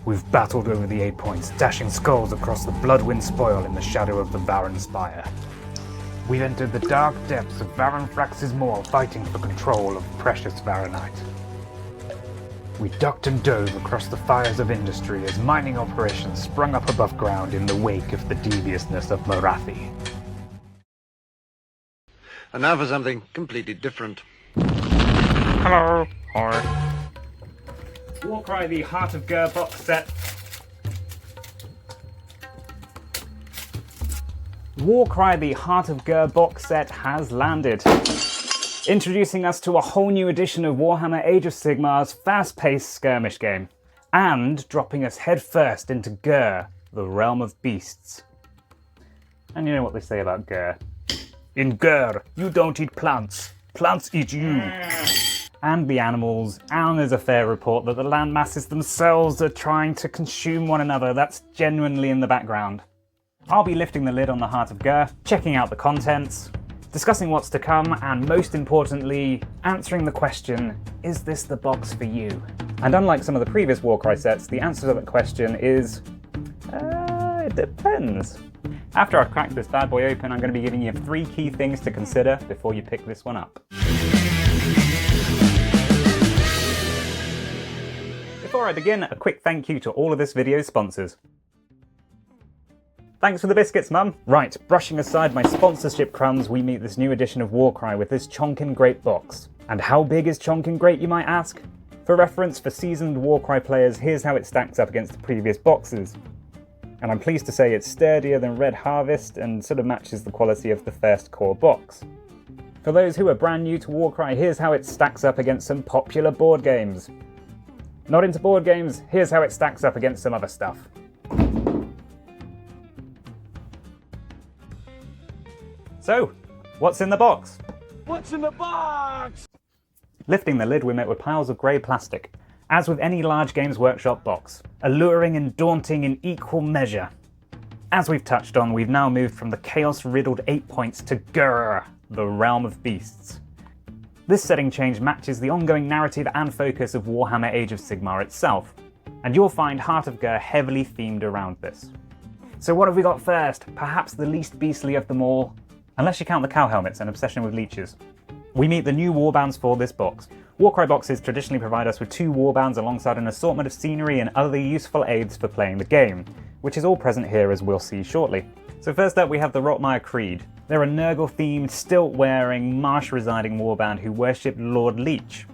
We've battled over the 8 points, dashing skulls across the blood-wind spoil in the shadow of the Varan Spire. We've entered the dark depths of Varanthrax's Maw, fighting for control of precious Varanite. We ducked and dove across the fires of industry as mining operations sprung up above ground in the wake of the deviousness of Morathi. And now for something completely different. Hello. Hi. Warcry the Heart of Ghur box set. Warcry the Heart of Ghur box set has landed, introducing us to a whole new edition of Warhammer Age of Sigmar's fast-paced skirmish game, and dropping us headfirst into Ghur, the realm of beasts. And you know what they say about Ghur. In Ghur, you don't eat plants. Plants eat you. And the animals, and there's a fair report that the land masses themselves are trying to consume one another. That's genuinely in the background. I'll be lifting the lid on the Heart of Ghur, checking out the contents, discussing what's to come, and most importantly, answering the question, is this the box for you? And unlike some of the previous Warcry sets, the answer to that question is, it depends. After I've cracked this bad boy open, I'm going to be giving you 3 key things to consider before you pick this one up. Before I begin, a quick thank you to all of this video's sponsors. Thanks for the biscuits, Mum. Right, brushing aside my sponsorship crumbs, we meet this new edition of Warcry with this Chonkin Great box. And how big is Chonkin Great, you might ask? For reference, for seasoned Warcry players, here's how it stacks up against the previous boxes. And I'm pleased to say it's sturdier than Red Harvest and sort of matches the quality of the first core box. For those who are brand new to Warcry, here's how it stacks up against some popular board games. Not into board games, here's how it stacks up against some other stuff. So, what's in the box? What's in the box? Lifting the lid, we met with piles of grey plastic. As with any large Games Workshop box, alluring and daunting in equal measure. As we've touched on, we've now moved from the chaos-riddled 8 points to Ghur, the realm of beasts. This setting change matches the ongoing narrative and focus of Warhammer Age of Sigmar itself, and you'll find Heart of Ghur heavily themed around this. So what have we got first? Perhaps the least beastly of them all, unless you count the cow helmets and obsession with leeches. We meet the new warbands for this box. Warcry boxes traditionally provide us with 2 warbands alongside an assortment of scenery and other useful aids for playing the game, which is all present here as we'll see shortly. So first up we have the Rotmire Creed. They're a Nurgle-themed, stilt-wearing, marsh-residing warband who worship Lord Leech,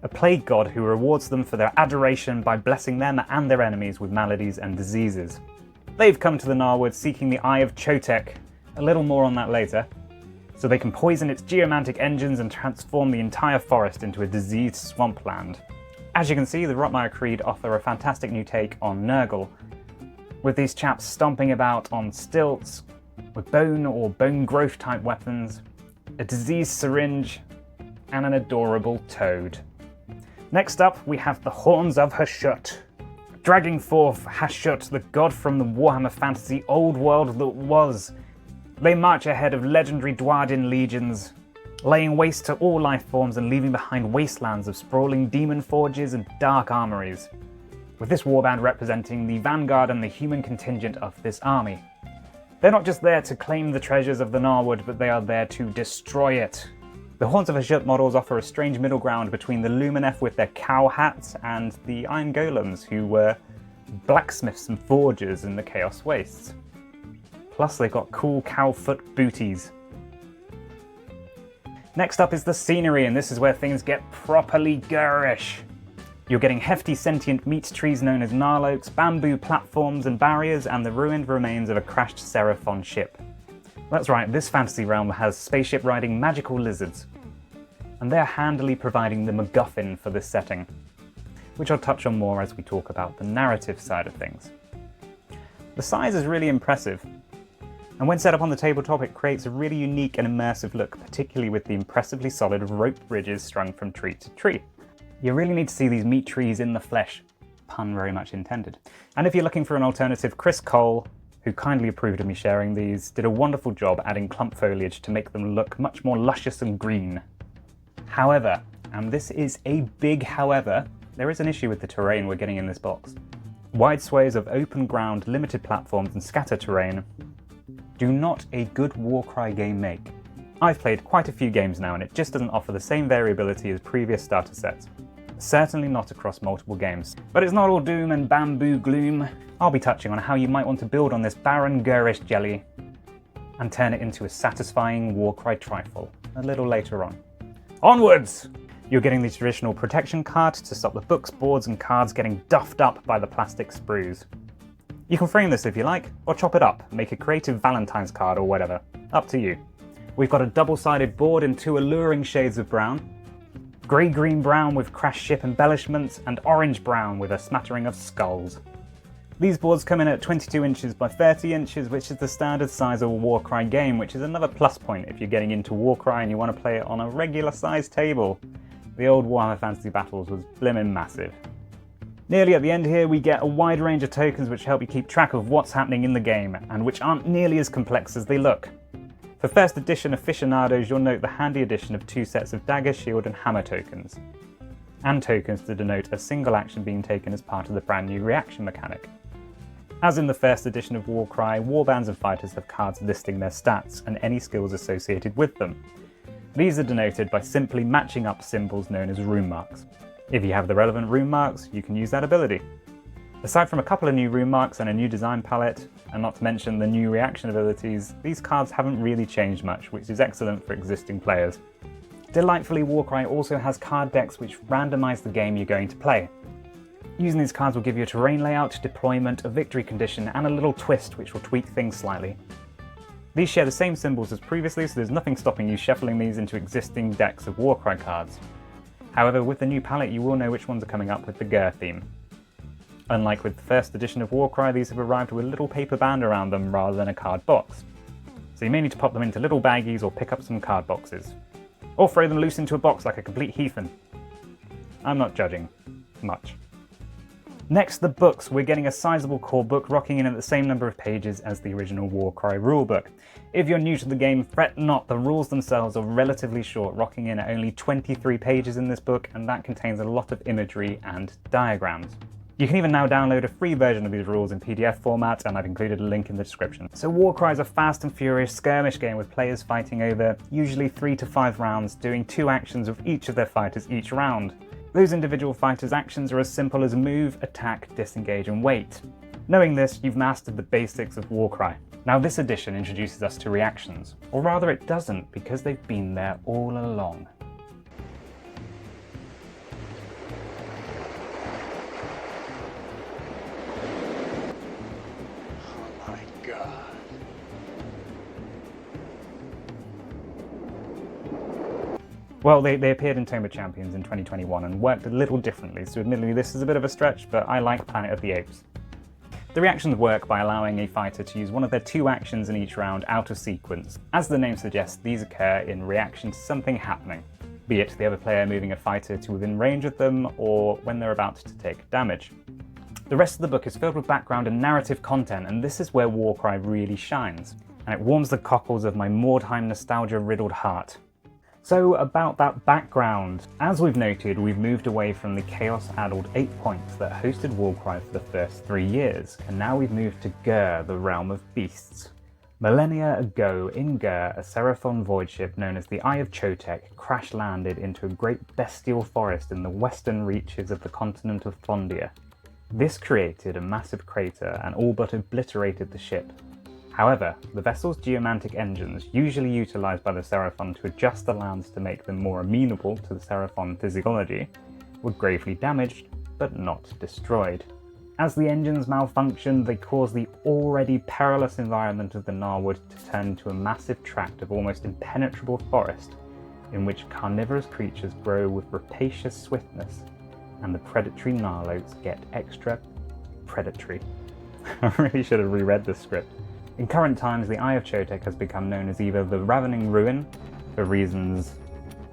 a plague god who rewards them for their adoration by blessing them and their enemies with maladies and diseases. They've come to the Gnarlwood seeking the Eye of Chotek, a little more on that later, so they can poison its geomantic engines and transform the entire forest into a diseased swampland. As you can see, the Rotmire Creed offer a fantastic new take on Nurgle, with these chaps stomping about on stilts, with bone or bone growth type weapons, a diseased syringe, and an adorable toad. Next up, we have the Horns of Hashut. Dragging forth Hashut, the god from the Warhammer Fantasy old world that was. They march ahead of legendary Dwarden legions, laying waste to all life forms and leaving behind wastelands of sprawling demon forges and dark armories, with this warband representing the vanguard and the human contingent of this army. They're not just there to claim the treasures of the Gnarlwood, but they are there to destroy it. The Horns of Hashut models offer a strange middle ground between the Lumineth with their cow hats and the Iron Golems, who were blacksmiths and forgers in the Chaos Wastes. Plus they've got cool cow foot booties. Next up is the scenery, and this is where things get properly Ghurish. You're getting hefty sentient meat trees known as gnarloaks, bamboo platforms and barriers, and the ruined remains of a crashed Seraphon ship. That's right, this fantasy realm has spaceship riding magical lizards, and they're handily providing the MacGuffin for this setting, which I'll touch on more as we talk about the narrative side of things. The size is really impressive, and when set up on the tabletop it creates a really unique and immersive look, particularly with the impressively solid rope bridges strung from tree to tree. You really need to see these meat trees in the flesh, pun very much intended. And if you're looking for an alternative, Chris Cole, who kindly approved of me sharing these, did a wonderful job adding clump foliage to make them look much more luscious and green. However, and this is a big however, there is an issue with the terrain we're getting in this box. Wide swathes of open ground, limited platforms and scatter terrain. Do not a good Warcry game make? I've played quite a few games now and it just doesn't offer the same variability as previous starter sets. Certainly not across multiple games. But it's not all doom and bamboo gloom. I'll be touching on how you might want to build on this barren Ghurish jelly and turn it into a satisfying Warcry Trifle a little later on. Onwards! You're getting the traditional protection card to stop the books, boards and cards getting duffed up by the plastic sprues. You can frame this if you like, or chop it up, make a creative Valentine's card or whatever. Up to you. We've got a double-sided board in 2 alluring shades of brown, grey-green-brown with crashed ship embellishments, and orange-brown with a smattering of skulls. These boards come in at 22 inches by 30 inches, which is the standard size of a Warcry game, which is another plus point if you're getting into Warcry and you want to play it on a regular sized table. The old Warhammer Fantasy battles was blimmin' massive. Nearly at the end here we get a wide range of tokens which help you keep track of what's happening in the game, and which aren't nearly as complex as they look. For first edition aficionados, you'll note the handy addition of 2 sets of dagger, shield and hammer tokens, and tokens to denote a single action being taken as part of the brand new reaction mechanic. As in the first edition of Warcry, warbands and fighters have cards listing their stats and any skills associated with them. These are denoted by simply matching up symbols known as rune marks. If you have the relevant rune marks, you can use that ability. Aside from a couple of new rune marks and a new design palette, and not to mention the new reaction abilities, these cards haven't really changed much, which is excellent for existing players. Delightfully, Warcry also has card decks which randomise the game you're going to play. Using these cards will give you a terrain layout, deployment, a victory condition, and a little twist which will tweak things slightly. These share the same symbols as previously, so there's nothing stopping you shuffling these into existing decks of Warcry cards. However, with the new palette you will know which ones are coming up with the Ghur theme. Unlike with the first edition of Warcry, these have arrived with a little paper band around them rather than a card box. So you may need to pop them into little baggies or pick up some card boxes. Or throw them loose into a box like a complete heathen. I'm not judging. Much. Next, the books. We're getting a sizable core book rocking in at the same number of pages as the original Warcry rulebook. If you're new to the game, fret not, the rules themselves are relatively short, rocking in at only 23 pages in this book, and that contains a lot of imagery and diagrams. You can even now download a free version of these rules in PDF format, and I've included a link in the description. So Warcry is a fast and furious skirmish game with players fighting over usually 3 to 5 rounds, doing 2 actions with each of their fighters each round. Those individual fighters' actions are as simple as move, attack, disengage and wait. Knowing this, you've mastered the basics of Warcry. Now this edition introduces us to reactions. Or rather it doesn't, because they've been there all along. Oh my god. Well, they appeared in Tome of Champions in 2021 and worked a little differently, so admittedly this is a bit of a stretch, but I like Planet of the Apes. The reactions work by allowing a fighter to use one of their 2 actions in each round out of sequence. As the name suggests, these occur in reaction to something happening, be it the other player moving a fighter to within range of them, or when they're about to take damage. The rest of the book is filled with background and narrative content, and this is where Warcry really shines, and it warms the cockles of my Mordheim nostalgia-riddled heart. So about that background. As we've noted, we've moved away from the chaos-addled 8 points that hosted Warcry for the first 3 years, and now we've moved to Ghur, the realm of beasts. Millennia ago, in Ghur, a Seraphon void ship known as the Eye of Chotek crash-landed into a great bestial forest in the western reaches of the continent of Thondia. This created a massive crater and all but obliterated the ship. However, the vessel's geomantic engines, usually utilised by the Seraphon to adjust the lands to make them more amenable to the Seraphon physiology, were gravely damaged, but not destroyed. As the engines malfunctioned, they caused the already perilous environment of the Gnarlwood to turn into a massive tract of almost impenetrable forest, in which carnivorous creatures grow with rapacious swiftness, and the predatory Gnarlotes get extra predatory. I really should have reread this script. In current times, the Eye of Chotek has become known as either the Ravening Ruin, for reasons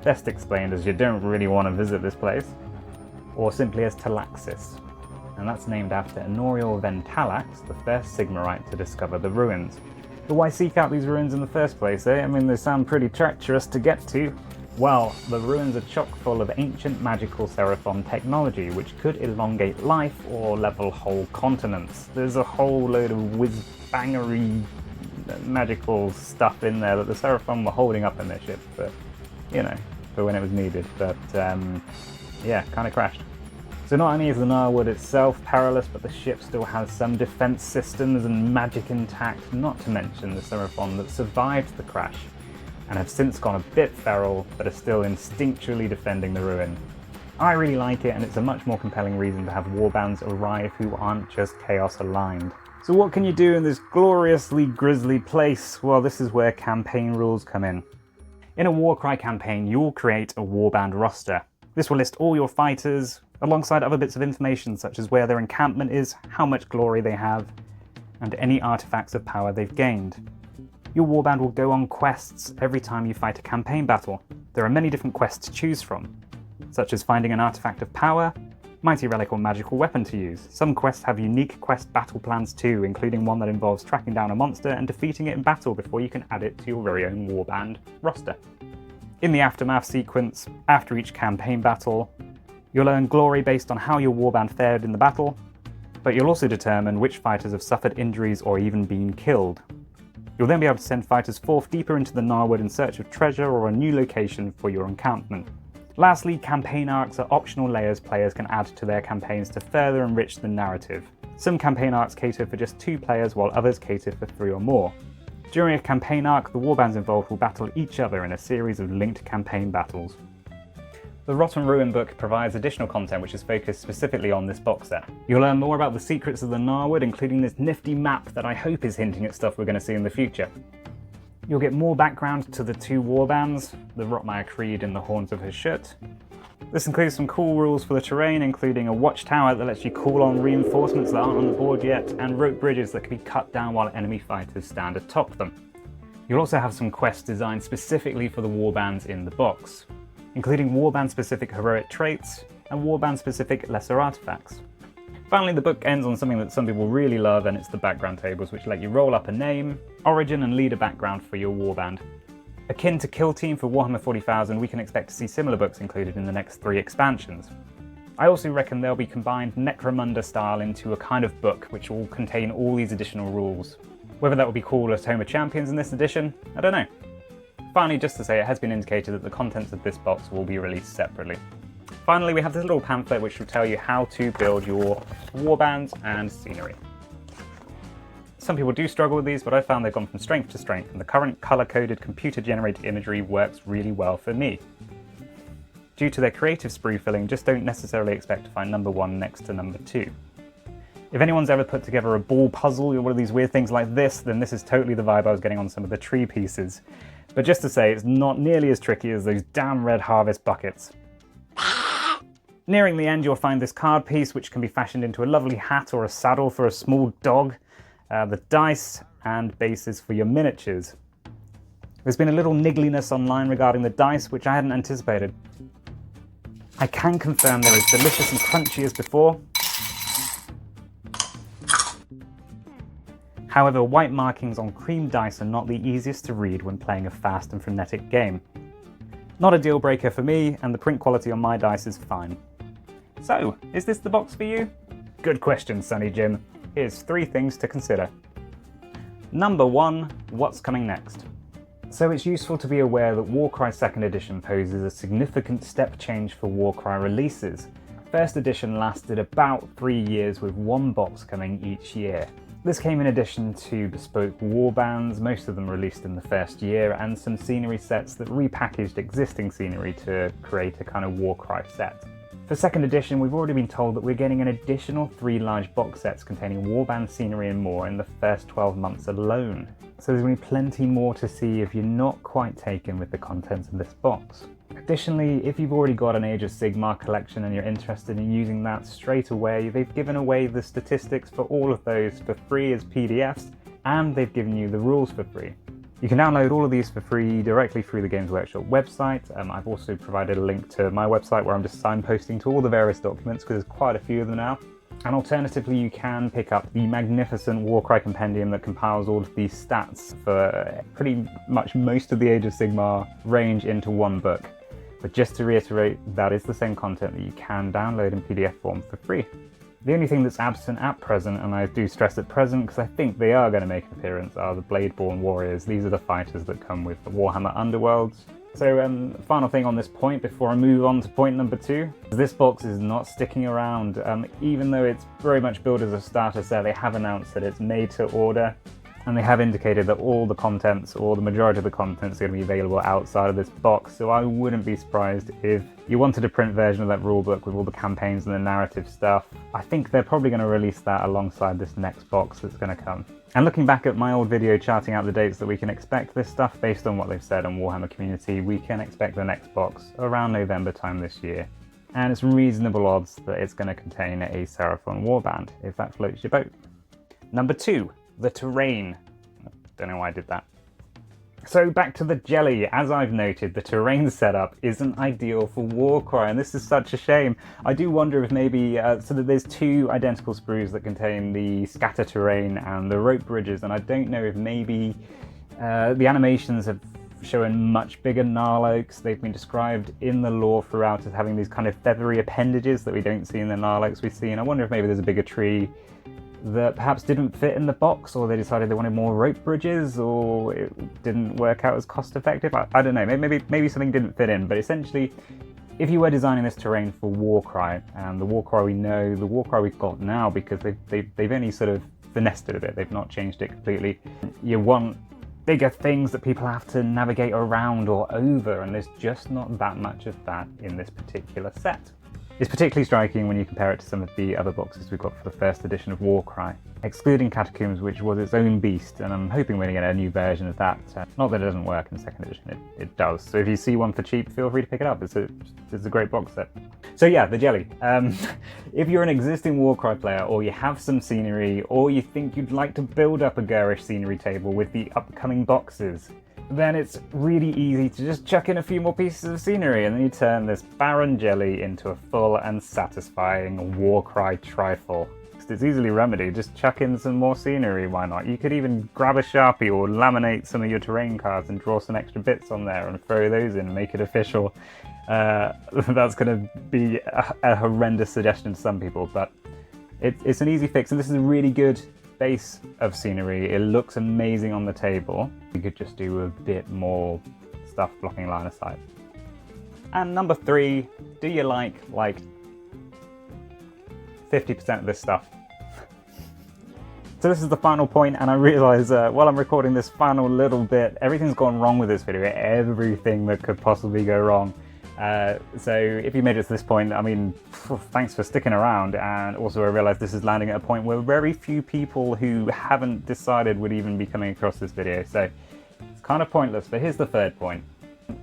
best explained as you don't really want to visit this place, or simply as Talaxis, and that's named after Honoriel Ventalax, the first Sigmarite to discover the ruins. But why seek out these ruins in the first place, eh? I mean, they sound pretty treacherous to get to. Well, the ruins are chock full of ancient magical Seraphon technology, which could elongate life or level whole continents. There's a whole load of whiz-bangery magical stuff in there that the Seraphon were holding up in their ship, but, you know, for when it was needed. But, yeah, kind of crashed. So not only is the Gnarlwood itself perilous, but the ship still has some defense systems and magic intact, not to mention the Seraphon that survived the crash and have since gone a bit feral, but are still instinctually defending the ruin. I really like it, and it's a much more compelling reason to have warbands arrive who aren't just chaos aligned. So what can you do in this gloriously grisly place? Well, this is where campaign rules come in. In a Warcry campaign, you'll create a warband roster. This will list all your fighters, alongside other bits of information such as where their encampment is, how much glory they have, and any artifacts of power they've gained. Your warband will go on quests every time you fight a campaign battle. There are many different quests to choose from, such as finding an artifact of power, mighty relic or magical weapon to use. Some quests have unique quest battle plans too, including one that involves tracking down a monster and defeating it in battle before you can add it to your very own warband roster. In the aftermath sequence, after each campaign battle, you'll earn glory based on how your warband fared in the battle, but you'll also determine which fighters have suffered injuries or even been killed. You'll then be able to send fighters forth deeper into the Gnarlwood in search of treasure or a new location for your encampment. Lastly, campaign arcs are optional layers players can add to their campaigns to further enrich the narrative. Some campaign arcs cater for just 2 players, while others cater for 3 or more. During a campaign arc, the warbands involved will battle each other in a series of linked campaign battles. The Rotten Ruin book provides additional content which is focused specifically on this box set. You'll learn more about the secrets of the Gnarlwood, including this nifty map that I hope is hinting at stuff we're going to see in the future. You'll get more background to the 2 warbands, the Rotmire Creed and the Horns of Hashut. This includes some cool rules for the terrain, including a watchtower that lets you call on reinforcements that aren't on the board yet, and rope bridges that can be cut down while enemy fighters stand atop them. You'll also have some quests designed specifically for the warbands in the box, including warband-specific heroic traits and warband-specific lesser artifacts. Finally, the book ends on something that some people really love, and it's the background tables, which let you roll up a name, origin and leader background for your warband. Akin to Kill Team for Warhammer 40,000, we can expect to see similar books included in the next 3 expansions. I also reckon they'll be combined Necromunda style into a kind of book which will contain all these additional rules. Whether that will be called Atoma Champions in this edition, I don't know. Finally, just to say, it has been indicated that the contents of this box will be released separately. Finally, we have this little pamphlet which will tell you how to build your warbands and scenery. Some people do struggle with these, but I've found they've gone from strength to strength, and the current colour-coded computer-generated imagery works really well for me. Due to their creative sprue filling, just don't necessarily expect to find number 1 next to number 2. If anyone's ever put together a ball puzzle or one of these weird things like this, then this is totally the vibe I was getting on some of the tree pieces. But just to say, it's not nearly as tricky as those damn red harvest buckets. Nearing the end, you'll find this card piece which can be fashioned into a lovely hat or a saddle for a small dog, the dice and bases for your miniatures. There's been a little niggliness online regarding the dice, which I hadn't anticipated. I can confirm they're as delicious and crunchy as before. However, white markings on cream dice are not the easiest to read when playing a fast and frenetic game. Not a deal breaker for me, and the print quality on my dice is fine. So, is this the box for you? Good question, Sonny Jim. Here's 3 things to consider. Number 1, what's coming next? So it's useful to be aware that Warcry 2nd edition poses a significant step change for Warcry releases. First edition lasted about 3 years with 1 box coming each year. This came in addition to bespoke warbands, most of them released in the first year, and some scenery sets that repackaged existing scenery to create a kind of Warcry set. For 2nd edition, we've already been told that we're getting an additional 3 large box sets containing warband scenery and more in the first 12 months alone. So there's going to be plenty more to see if you're not quite taken with the contents of this box. Additionally, if you've already got an Age of Sigmar collection and you're interested in using that straight away, they've given away the statistics for all of those for free as PDFs, and they've given you the rules for free. You can download all of these for free directly through the Games Workshop website. I've also provided a link to my website where I'm just signposting to all the various documents, because there's quite a few of them now. And alternatively, you can pick up the magnificent Warcry compendium that compiles all of these stats for pretty much most of the Age of Sigmar range into one book. But just to reiterate, that is the same content that you can download in PDF form for free. The only thing that's absent at present, and I do stress at present because I think they are going to make an appearance, are the Bladeborn Warriors. These are the fighters that come with the Warhammer Underworlds. So final thing on this point before I move on to point number 2. This box is not sticking around. Even though it's very much billed as a starter set, they have announced that it's made to order. And they have indicated that all the contents, or the majority of the contents, are going to be available outside of this box, so I wouldn't be surprised if you wanted a print version of that rulebook with all the campaigns and the narrative stuff. I think they're probably going to release that alongside this next box that's going to come. And looking back at my old video charting out the dates that we can expect this stuff, based on what they've said on Warhammer Community, we can expect the next box around November time this year. And it's reasonable odds that it's going to contain a Seraphon warband, if that floats your boat. Number 2. The terrain. I don't know why I did that. So back to the jelly. As I've noted, the terrain setup isn't ideal for Warcry, and this is such a shame. I do wonder if maybe, so that there's 2 identical sprues that contain the scatter terrain and the rope bridges, and I don't know if maybe the animations have shown much bigger gnarloaks. They've been described in the lore throughout as having these kind of feathery appendages that we don't see in the gnarloaks we see, and I wonder if maybe there's a bigger tree that perhaps didn't fit in the box, or they decided they wanted more rope bridges, or it didn't work out as cost effective. I don't know, maybe something didn't fit in, but essentially, if you were designing this terrain for Warcry, and the Warcry we know, the Warcry we've got now, because they've only sort of finessed it a bit, they've not changed it completely, you want bigger things that people have to navigate around or over, and there's just not that much of that in this particular set. It's particularly striking when you compare it to some of the other boxes we've got for the first edition of Warcry, excluding Catacombs, which was its own beast, and I'm hoping we're going to get a new version of that. Not that it doesn't work in the second edition, it does. So if you see one for cheap, feel free to pick it up. It's a great box set. So yeah, the jelly. If you're an existing Warcry player, or you have some scenery, or you think you'd like to build up a Ghurish scenery table with the upcoming boxes, then it's really easy to just chuck in a few more pieces of scenery, and then you turn this barren jelly into a full and satisfying Warcry Trifle. It's easily remedied, just chuck in some more scenery, why not? You could even grab a Sharpie or laminate some of your terrain cards and draw some extra bits on there and throw those in and make it official. That's going to be a horrendous suggestion to some people, but it's an easy fix, and this is a really good base of scenery. It looks amazing on the table. You could just do a bit more stuff blocking line of sight. And number 3, do you like 50% of this stuff? So this is the final point, and I realise while I'm recording this final little bit, everything's gone wrong with this video, everything that could possibly go wrong. So if you made it to this point, I mean, thanks for sticking around, and also I realise this is landing at a point where very few people who haven't decided would even be coming across this video, so it's kind of pointless, but here's the third point.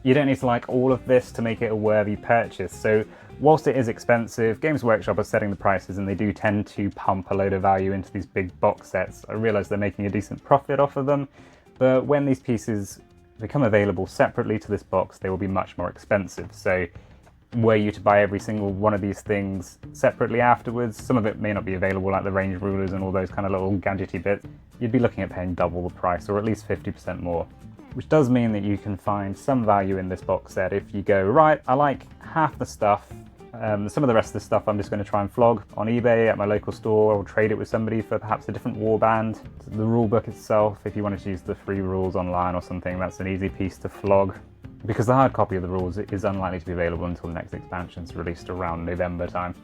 You don't need to like all of this to make it a worthy purchase, so whilst it is expensive, Games Workshop are setting the prices and they do tend to pump a load of value into these big box sets. I realise they're making a decent profit off of them, but when these pieces become available separately to this box, they will be much more expensive. So were you to buy every single one of these things separately afterwards, some of it may not be available, like the range rulers and all those kind of little gadgety bits, you'd be looking at paying double the price, or at least 50% more. Which does mean that you can find some value in this box set if you go, right, I like half the stuff, some of the rest of the stuff I'm just going to try and flog on eBay at my local store, or trade it with somebody for perhaps a different warband. The rulebook itself, if you wanted to use the free rules online or something, that's an easy piece to flog, because the hard copy of the rules is unlikely to be available until the next expansion's released around November time.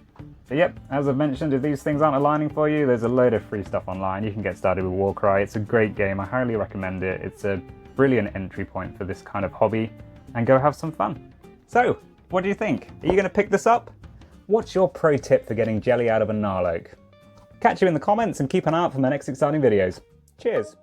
But yep, as I've mentioned, if these things aren't aligning for you, there's a load of free stuff online. You can get started with Warcry. It's a great game, I highly recommend it. It's a brilliant entry point for this kind of hobby, and go have some fun. So, what do you think? Are you going to pick this up? What's your pro tip for getting jelly out of a gnarloak? Catch you in the comments, and keep an eye out for my next exciting videos. Cheers!